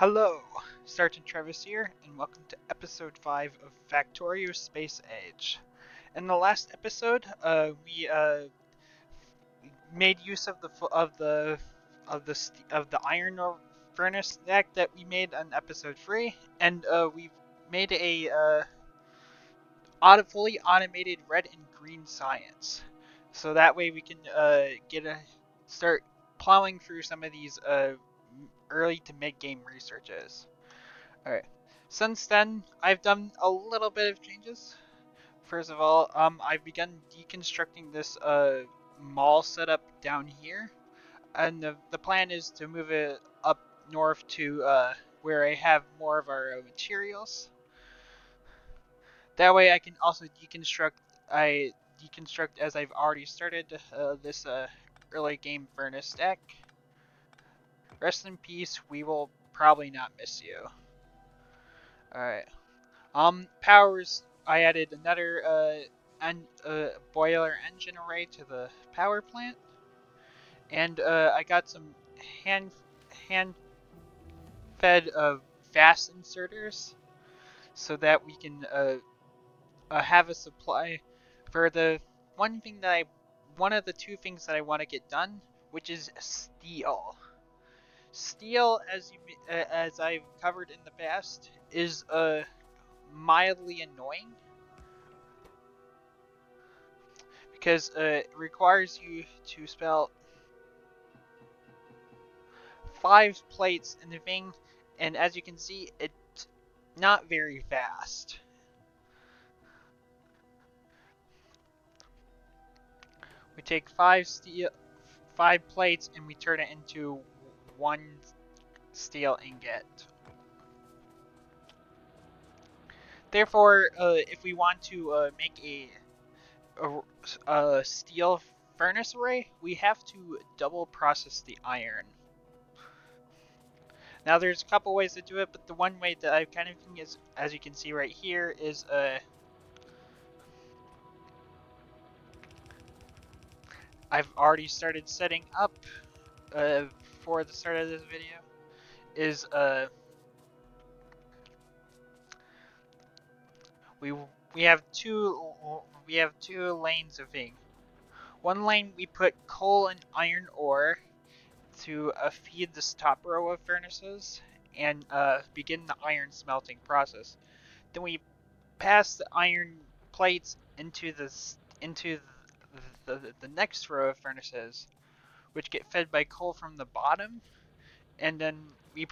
Hello, Sergeant Travis here, and welcome to episode 5 of Factorio Space Age. In the last episode, we made use of the iron furnace deck that we made on episode 3, and we made a fully automated red and green science. So that way we can start plowing through some of these early to mid game researches. Alright. Since then, I've done a little bit of changes. First of all, I've begun deconstructing this mall setup down here, and the plan is to move it up north to where I have more of our materials. That way, I can also deconstruct. I deconstruct as I've already started this early game furnace deck. Rest in peace. We will probably not miss you. All right. Powers. I added another boiler engine array to the power plant, and I got some hand hand fed fast inserters so that we can have a supply for the one of the two things that I want to get done, which is steel. Steel, as I've covered in the past, is mildly annoying because it requires you to spell 5 plates in the thing, and as you can see, it's not very fast. We take 5 plates and we turn it into 1 steel ingot. Therefore, if we want to make a steel furnace array, we have to double process the iron. Now there's a couple ways to do it, but the one way that I kind of think is, as you can see right here, is I've already started setting up for the start of this video, is we we have two lanes of thing. One lane we put coal and iron ore to feed this top row of furnaces and begin the iron smelting process. Then we pass the iron plates into the next row of furnaces, which get fed by coal from the bottom, and then we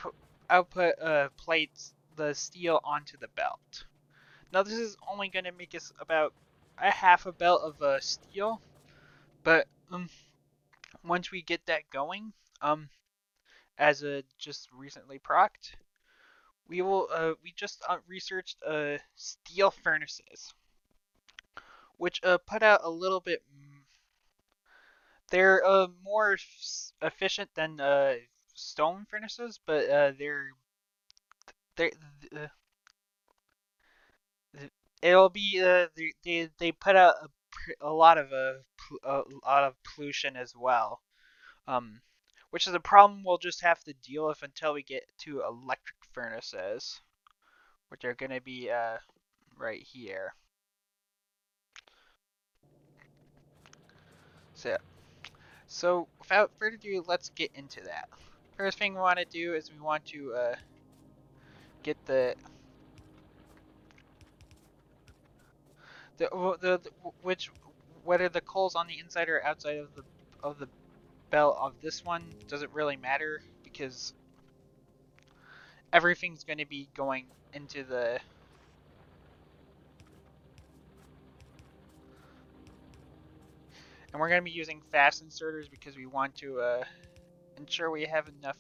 output plates the steel onto the belt. Now this is only going to make us about a half a belt of steel, but once we get that going, as just recently procced, we just researched steel furnaces, which put out a little bit. They're more efficient than stone furnaces, but they're it'll be they put out a lot of pollution as well. Um, which is a problem we'll just have to deal with until we get to electric furnaces, which are gonna be right here. So without further ado, let's get into that. First thing we want to do is we want to get the which whether the coal's on the inside or outside of the belt of this one doesn't really matter because everything's going to be going into the and we're going to be using fast inserters because we want to ensure we have enough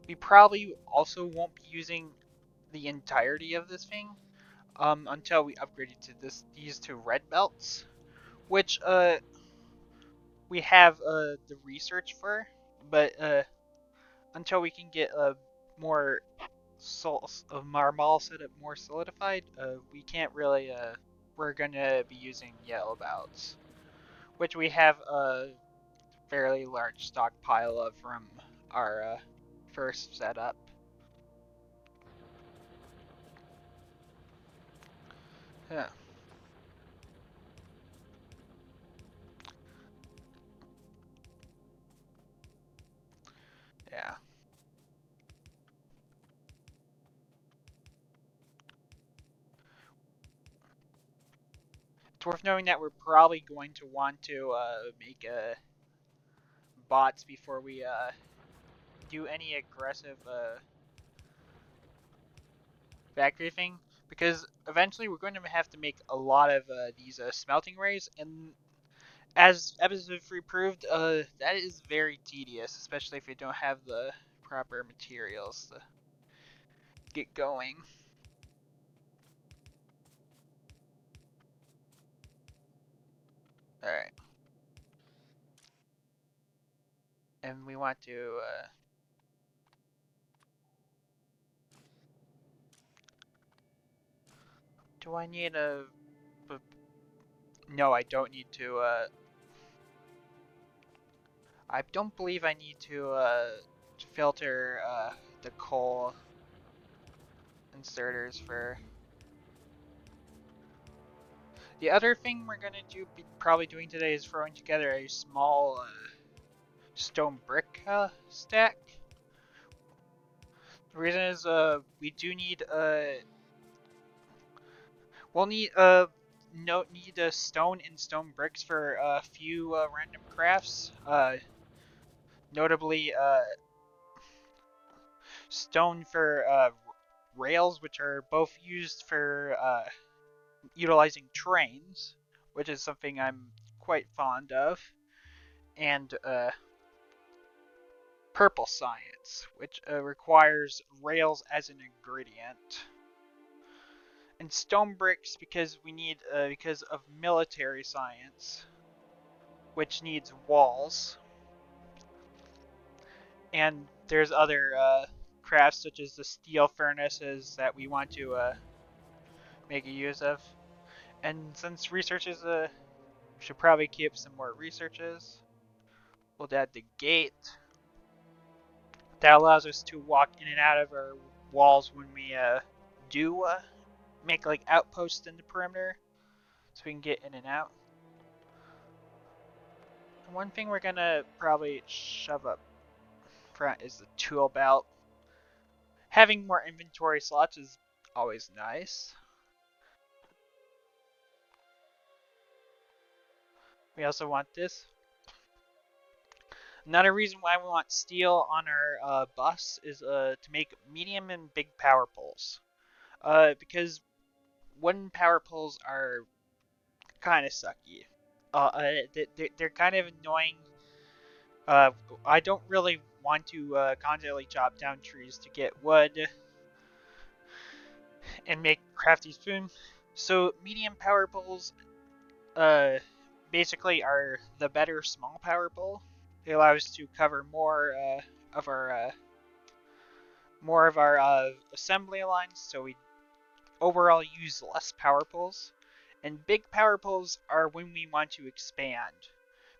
we probably also won't be using the entirety of this thing until we upgrade it to these two red belts, which we have the research for, but until we can get a more Marmal set up more solidified, we can't really we're gonna be using yellow belts, which we have fairly large stockpile of from our first setup. Yeah. Yeah. It's worth knowing that we're probably going to want to make bots before we do any aggressive factory thing, because eventually we're going to have to make a lot of these smelting rays, and as episode 3 proved, that is very tedious, especially if you don't have the proper materials to get going. Alright, and we want to, do I need a, no, I don't need to, I don't believe I need to, filter, the coal inserters for. The other thing we're gonna do, probably doing today, is throwing together a small, stone brick, stack. The reason is, we do need, we'll need no need stone and stone bricks for a few random crafts. Notably stone for rails, which are both used for utilizing trains, which is something I'm quite fond of, and purple science, which requires rails as an ingredient. And stone bricks because we need because of military science, which needs walls. And there's other crafts such as the steel furnaces that we want to make a use of. And since researches, we should probably keep some more researches. We'll add the gate. That allows us to walk in and out of our walls when we do make like outposts in the perimeter, so we can get in and out. And one thing we're gonna probably shove up front is the tool belt. Having more inventory slots is always nice. We also want this. Another reason why we want steel on our bus is to make medium and big power poles. Because wooden power poles are kind of sucky. They're kind of annoying. Uh, I don't really want to constantly chop down trees to get wood and make crafty spoon. So medium power poles uh, basically are the better small power pole. They allow us to cover of our assembly lines, so we overall use less power poles. And big power poles are when we want to expand,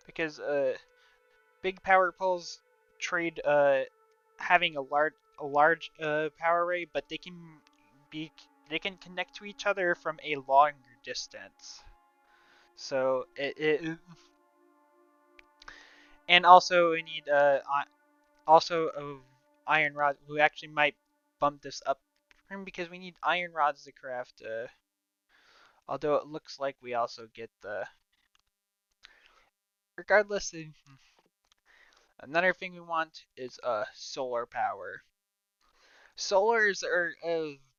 because big power poles trade having a large power array, but be they can connect to each other from a longer distance. So it and also we need also a iron rod. We actually might bump this up because we need iron rods to craft. Although it looks like we also get the. Regardless, another thing we want is solar power. Solars are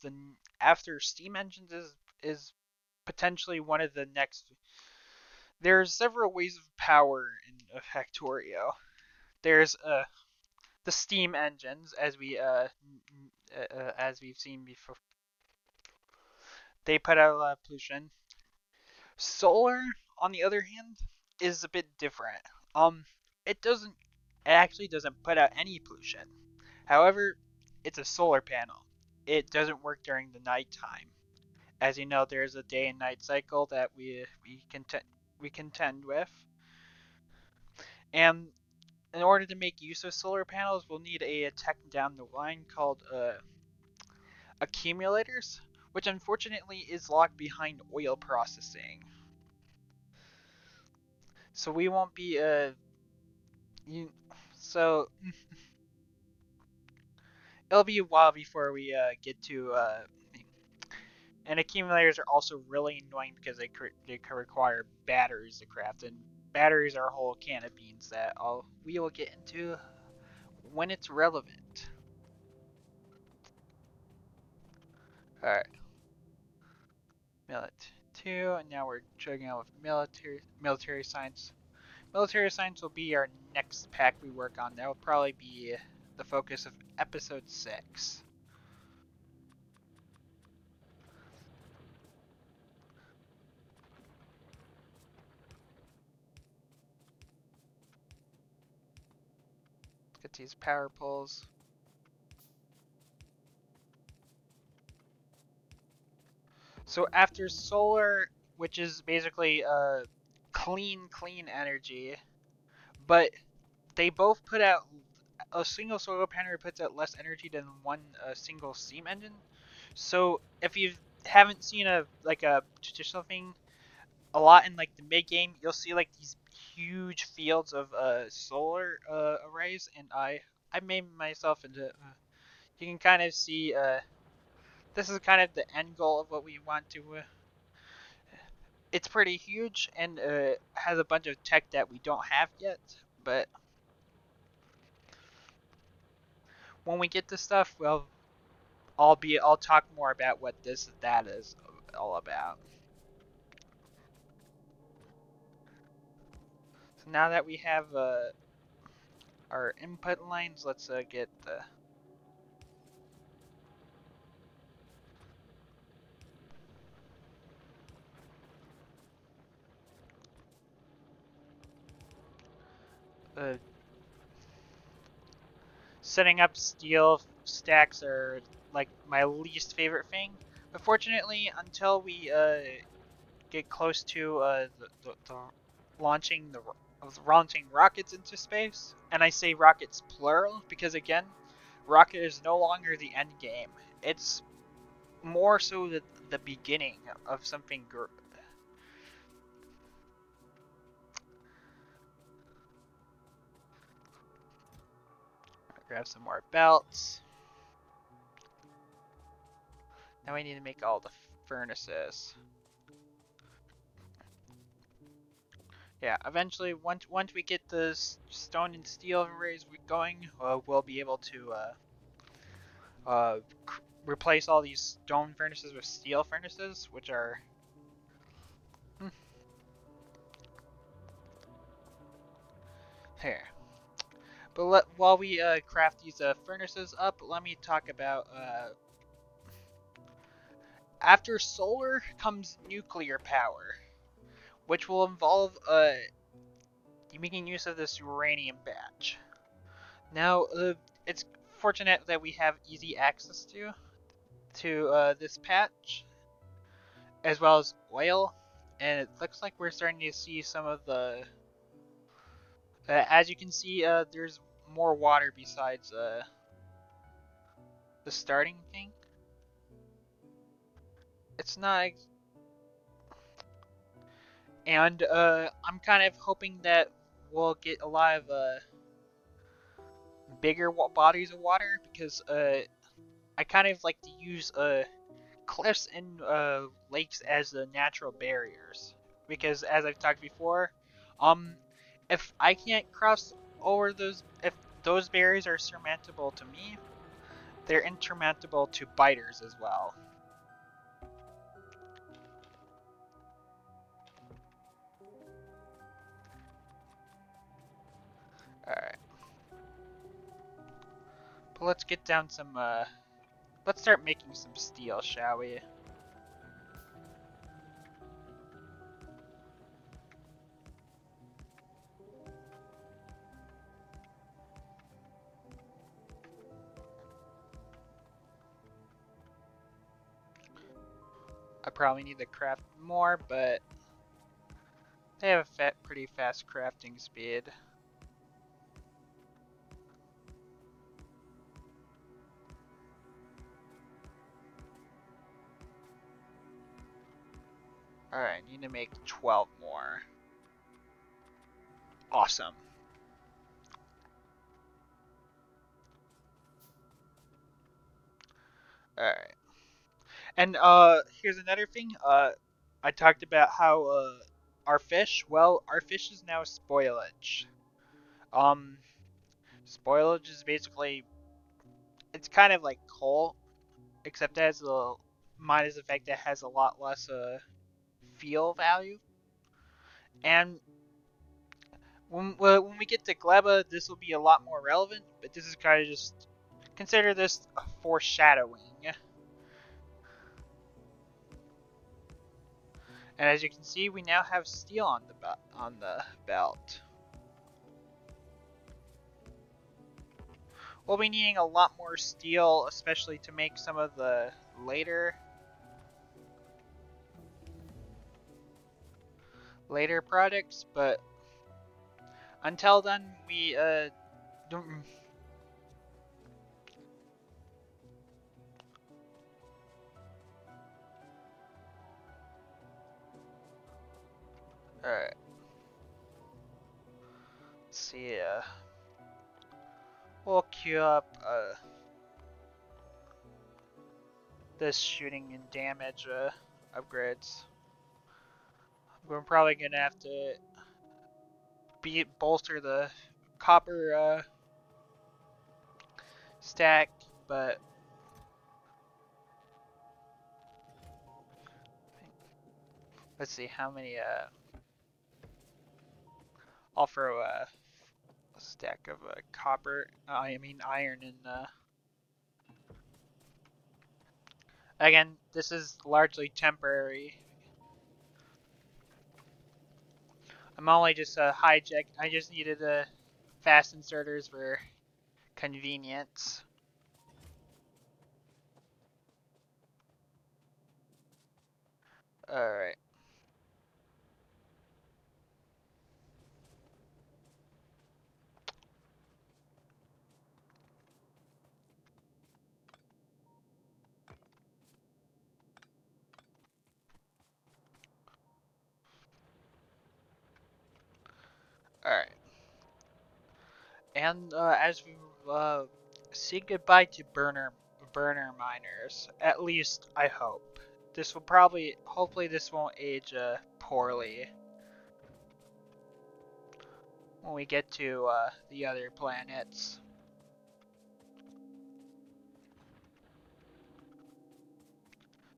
the after steam engines is potentially one of the next. There's several ways of power in Factorio. There's the steam engines, as we've seen before. They put out a lot of pollution. Solar, on the other hand, is a bit different. Um, it actually doesn't put out any pollution. However, it's a solar panel. It doesn't work during the nighttime. As you know, there's a day and night cycle that we contend with, and in order to make use of solar panels, we'll need a tech down the line called accumulators, which unfortunately is locked behind oil processing. So we won't be you, so it'll be a while before we get to and accumulators are also really annoying because they require batteries to craft, and batteries are a whole can of beans that we will get into when it's relevant. All right, millet 2, and now we're chugging out with military science. Military science will be our next pack we work on. That will probably be the focus of episode 6. Let's get these power poles. So after solar, which is basically clean energy, but they both put out a single solar panel puts out less energy than one single steam engine. So if you haven't seen a traditional thing a lot in like the mid game, you'll see like these huge fields of solar arrays, and I made myself into. You can kind of see this is kind of the end goal of what we want to. It's pretty huge and has a bunch of tech that we don't have yet, but when we get to stuff, well, I'll talk more about what that is all about. So now that we have our input lines, let's get the setting up steel stacks are like my least favorite thing. But fortunately, until we get close to the launching the launching rockets into space, and I say rockets plural because again, rocket is no longer the end game. It's more so the beginning of something. Grab some more belts. Now we need to make all the furnaces. Yeah, eventually, once we get the stone and steel arrays going, we'll be able to uh, replace all these stone furnaces with steel furnaces, which are. Here. But while we craft these furnaces up, let me talk about after solar comes nuclear power, which will involve making use of this uranium batch. Now, it's fortunate that we have easy access to this patch, as well as oil, and it looks like we're starting to see some of the. As you can see, there's more water besides the starting thing. It's not, and I'm kind of hoping that we'll get a lot of bigger bodies of water because I kind of like to use cliffs and lakes as the natural barriers because as I've talked before, um, if I can't cross over if those barriers are surmountable to me, they're insurmountable to biters as well. All right, but let's get down some. Let's start making some steel, shall we? I probably need to craft more, but they have a pretty fast crafting speed. Alright, need to make 12 more. Awesome. Alright. And here's another thing. I talked about how our fish, well, our fish is now spoilage. Um Spoilage is basically, it's kind of like coal, except it has a minus the fact that it has a lot less feel value. And when we get to Gleba, this will be a lot more relevant. But this is kind of just, consider this a foreshadowing. And as you can see, we now have steel on the belt. We'll be needing a lot more steel, especially to make some of the later products. But until then, we don't. All right. Let's see. We'll queue up this shooting and damage upgrades. We're probably gonna have to bolster the copper stack, but let's see how many. I'll throw a stack of copper. I mean iron in. Again, this is largely temporary. I'm only just hijack. I just needed fast inserters for convenience. All right. All right. And as we say goodbye to burner miners, at least I hope. This will probably, hopefully, this won't age poorly when we get to the other planets.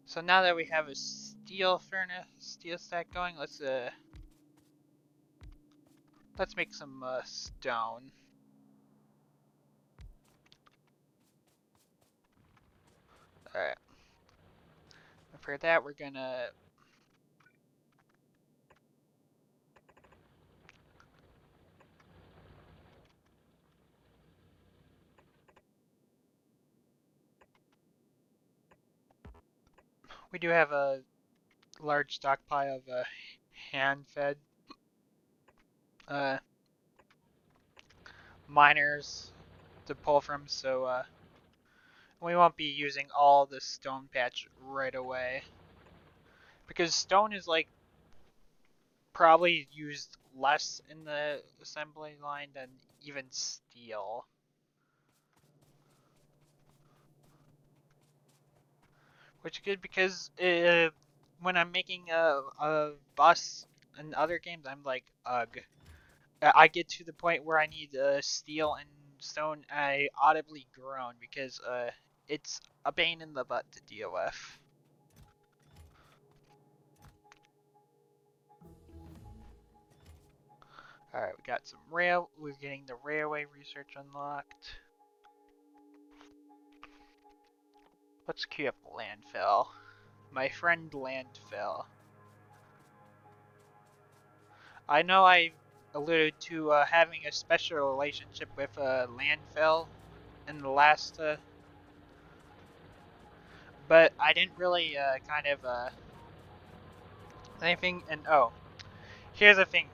So now that we have a steel furnace, steel stack going, let's make some stone. All right. And for that, we're gonna. We do have a large stockpile of hand-fed uh, miners to pull from, so we won't be using all the stone patch right away. Because stone is like probably used less in the assembly line than even steel. Which is good because when I'm making a bus in other games, I'm like, ugh. I get to the point where I need steel and stone, I audibly groan because it's a pain in the butt to deal with. Alright, we got some we're getting the railway research unlocked. Let's queue up landfill. My friend landfill. I know I alluded to having a special relationship with landfill in the last, but I didn't really kind of anything. And oh, here's the thing.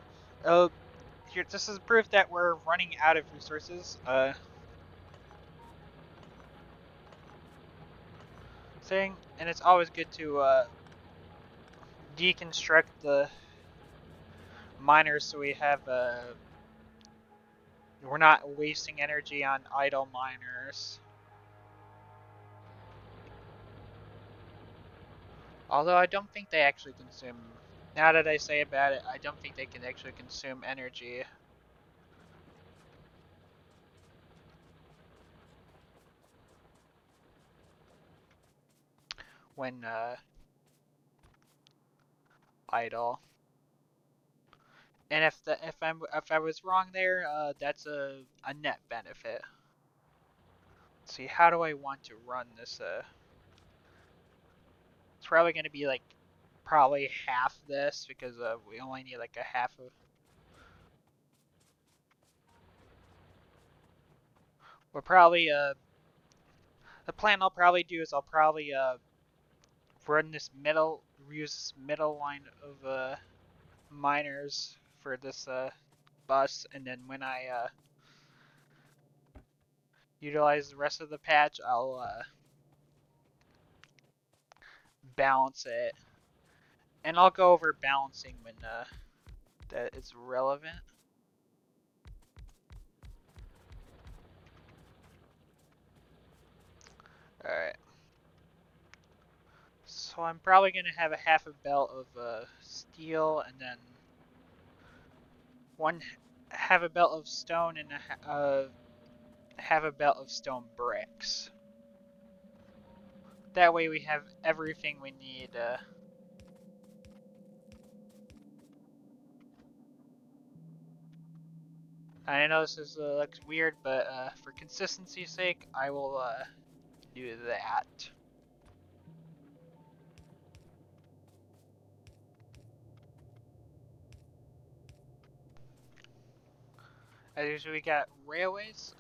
Here, this is proof that we're running out of resources. Saying, and it's always good to deconstruct the miners so we have we're not wasting energy on idle miners. Although I don't think they actually consume. Now that I say about it, I don't think they can actually consume energy. When idle. And if I was wrong there, that's a net benefit. Let's see, how do I want to run this? It's probably going to be like probably half this because we only need like a half of. We're probably the plan I'll probably do is I'll probably run this use this middle line of miners for this bus, and then when I utilize the rest of the patch, I'll balance it, and I'll go over balancing when that is relevant. All right. So I'm probably gonna have a half a belt of steel, and then one half a belt of stone, and half a belt of stone bricks. That way we have everything we need. I know this looks weird, but for consistency's sake, I will do that. As usual, we got railways.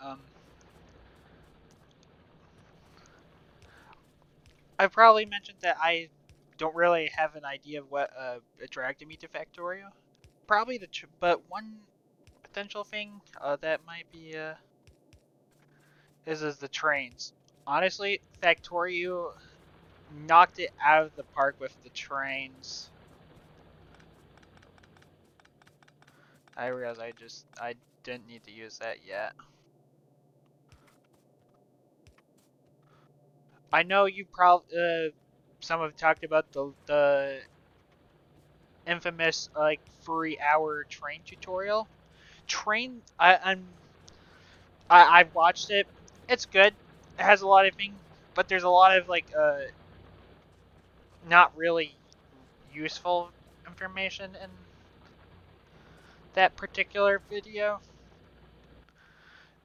I probably mentioned that I don't really have an idea of what attracted me to Factorio. Probably but one potential thing that might be is the trains. Honestly, Factorio knocked it out of the park with the trains. I realize I didn't need to use that yet. I know you probably some have talked about the infamous like 3-hour train tutorial. I've watched it. It's good. It has a lot of things, but there's a lot of like not really useful information in that particular video.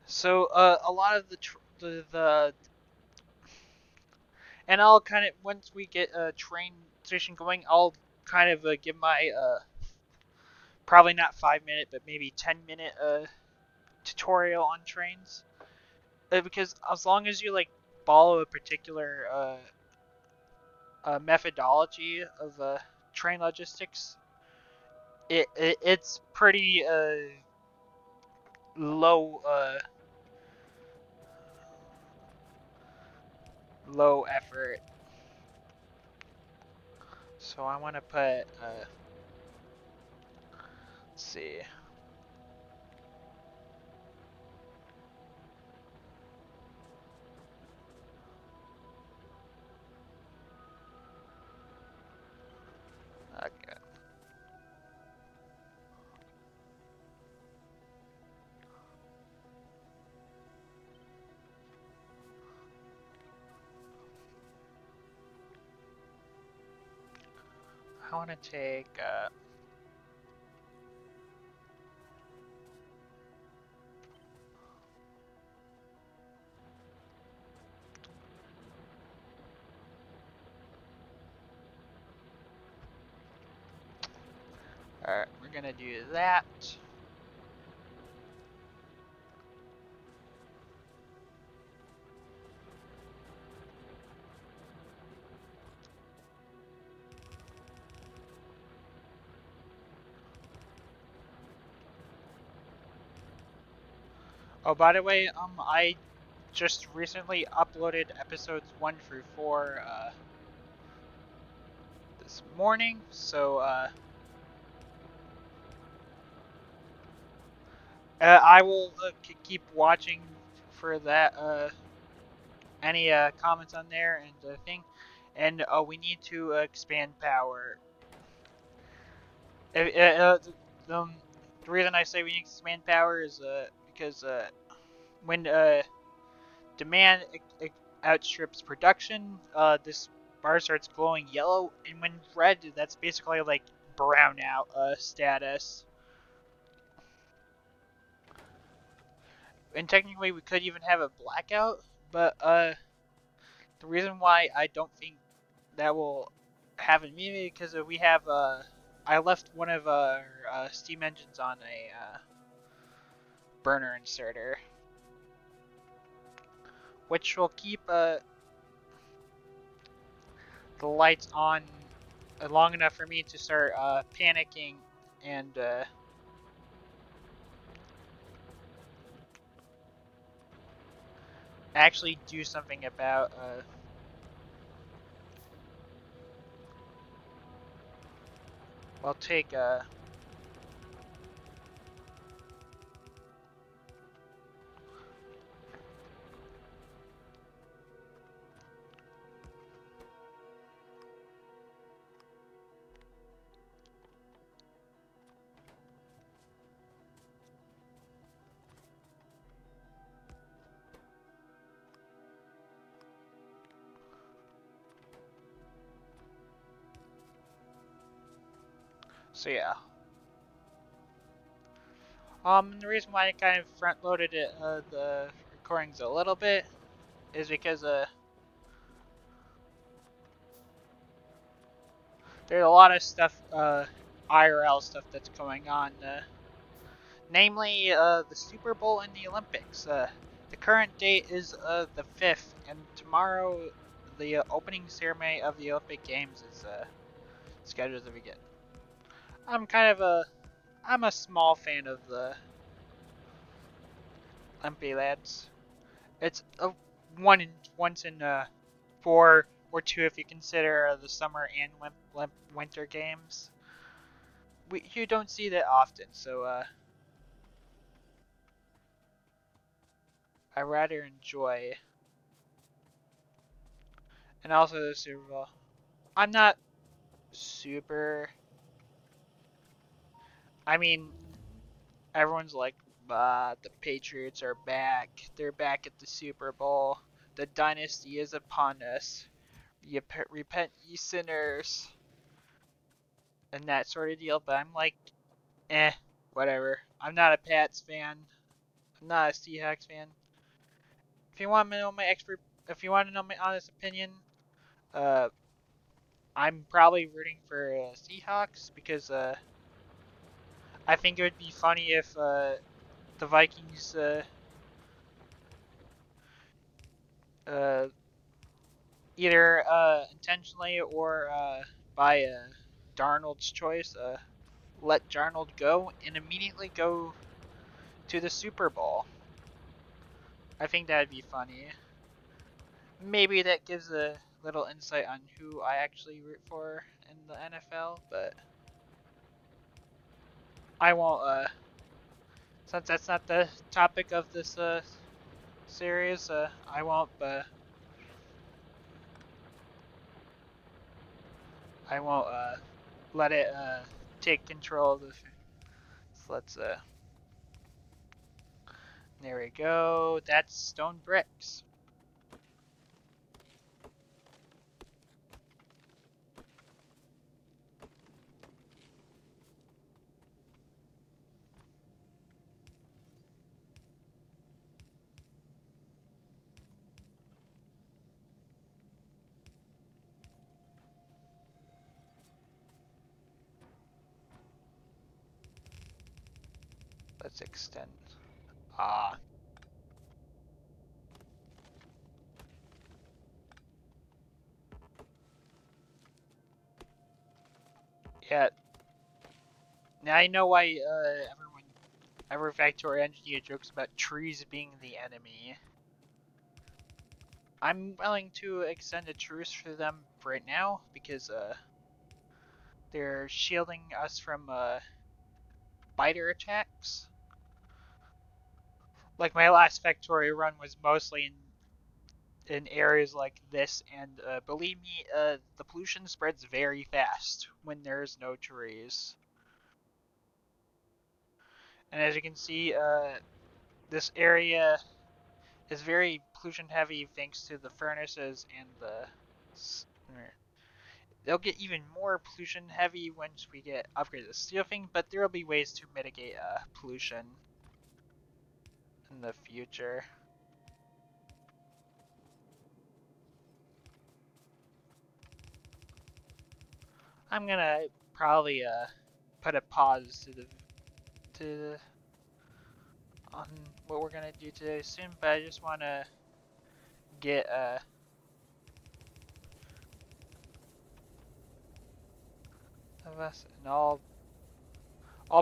So a lot of the and I'll kind of once we get a train station going, I'll kind of give my probably not 5 minute, but maybe 10 minute tutorial on trains. Because as long as you like follow a particular methodology of train logistics, it's pretty low low effort. So I want to put let's see. Okay. I want to take alright, we're gonna do that. Oh, by the way, I just recently uploaded episodes 1 through 4 this morning, so I will keep watching for that. Any comments on there and thing, and we need to expand power. The reason I say we need to expand power is because when demand outstrips production, this bar starts glowing yellow, and when red, that's basically like brownout status. And technically, we could even have a blackout, but the reason why I don't think that will happen immediately because we have I left one of our steam engines on a burner inserter, which will keep the lights on long enough for me to start panicking and actually do something about well, take so yeah. The reason why I kind of front loaded it, the recordings a little bit is because there's a lot of stuff, IRL stuff that's going on, namely the Super Bowl and the Olympics. The current date is the 5th, and tomorrow the opening ceremony of the Olympic Games is scheduled to begin. I'm a small fan of the Olympic lads. It's a once in 4 or 2 if you consider the summer and winter games. You don't see that often, so I rather enjoy. And also the Super Bowl. I'm not super. I mean, everyone's like, the Patriots are back. They're back at the Super Bowl. The dynasty is upon us. Repent, ye sinners. And that sort of deal. But I'm like, whatever. I'm not a Pats fan. I'm not a Seahawks fan. If you want to know my expert, if you want to know my honest opinion, uh, I'm probably rooting for Seahawks because I think it would be funny if the Vikings uh, either intentionally or by Darnold's choice let Darnold go and immediately go to the Super Bowl. I think that'd be funny. Maybe that gives a little insight on who I actually root for in the NFL, but I won't. Since that's not the topic of this series, I won't. I won't let it take control of the. So let's There we go. That's stone bricks. Let's extend. Ah. Yeah. Now I know why every Factorio engineer jokes about trees being the enemy. I'm willing to extend a truce for them right now because they're shielding us from biter attacks. Like my last Factorio run was mostly in areas like this, and believe me, the pollution spreads very fast when there's no trees. And as you can see, this area is very pollution heavy thanks to the furnaces and the. They'll get even more pollution heavy once we get upgraded to steel thing, but there will be ways to mitigate pollution in the future. I'm gonna probably put a pause to on what we're gonna do today soon, but I just want to get of us, and I'll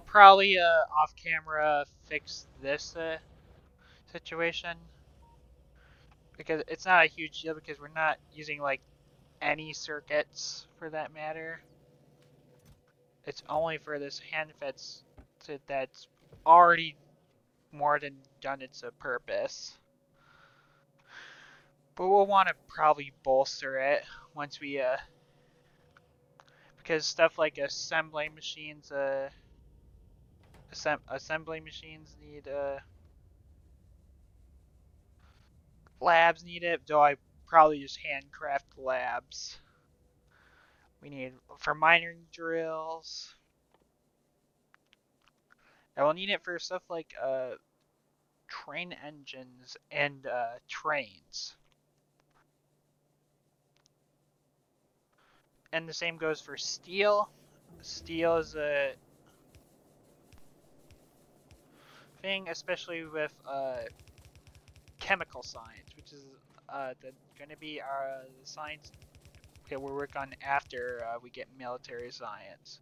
probably off camera fix this situation because it's not a huge deal because we're not using like any circuits for that matter. It's only for this hand fence that's already more than done its purpose. But we'll want to probably bolster it once we because stuff like assembling machines need labs need it, though I probably just handcraft labs. We need for mining drills. And we'll need it for stuff like train engines and trains. And the same goes for steel. Steel is a thing, especially with chemical science, which is going to be our science that we'll work on after we get military science.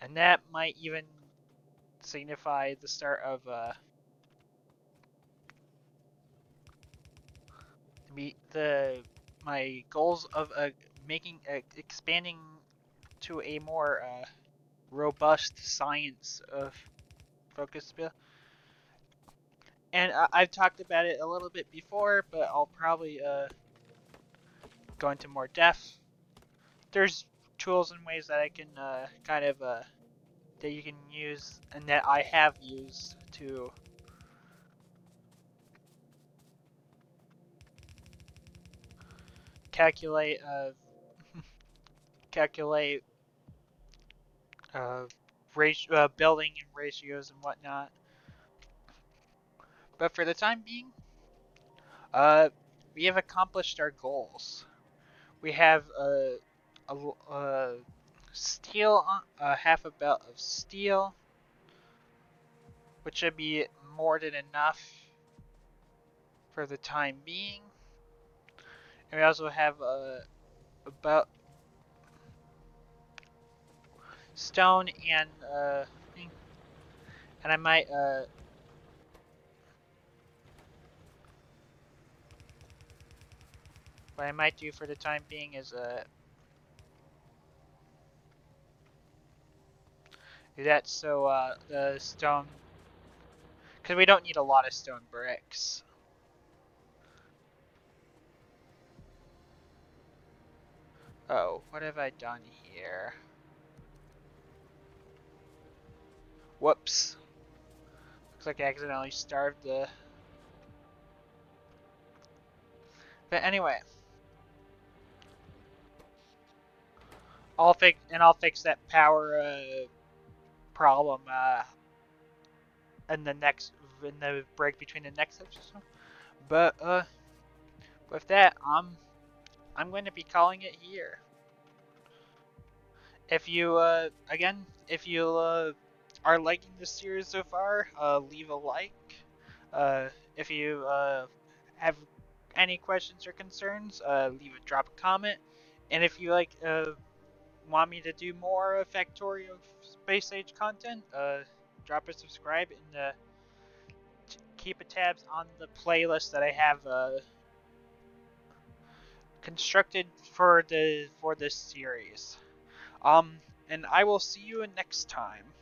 And that might even signify the start of my goals of expanding to a more robust science of focus bill. And I've talked about it a little bit before, but I'll probably go into more depth. There's tools and ways that I can kind of that you can use and that I have used to calculate calculate building and ratios and whatnot. But for the time being, uh, we have accomplished our goals. We have a steel, half a belt of steel, which should be more than enough for the time being. And we also have about stone and and I might what I might do for the time being is do that so the stone, because we don't need a lot of stone bricks. Oh, what have I done here? Whoops. Looks like I accidentally starved the... But anyway. I'll fix that power problem in the break between the next episode. But with that, I'm going to be calling it here. If you again, if you are liking this series so far, leave a like. If you have any questions or concerns, drop a comment. And if you want me to do more Factorio Space Age content, drop a subscribe and keep a tabs on the playlist that I have constructed for this series. Um, and I will see you next time.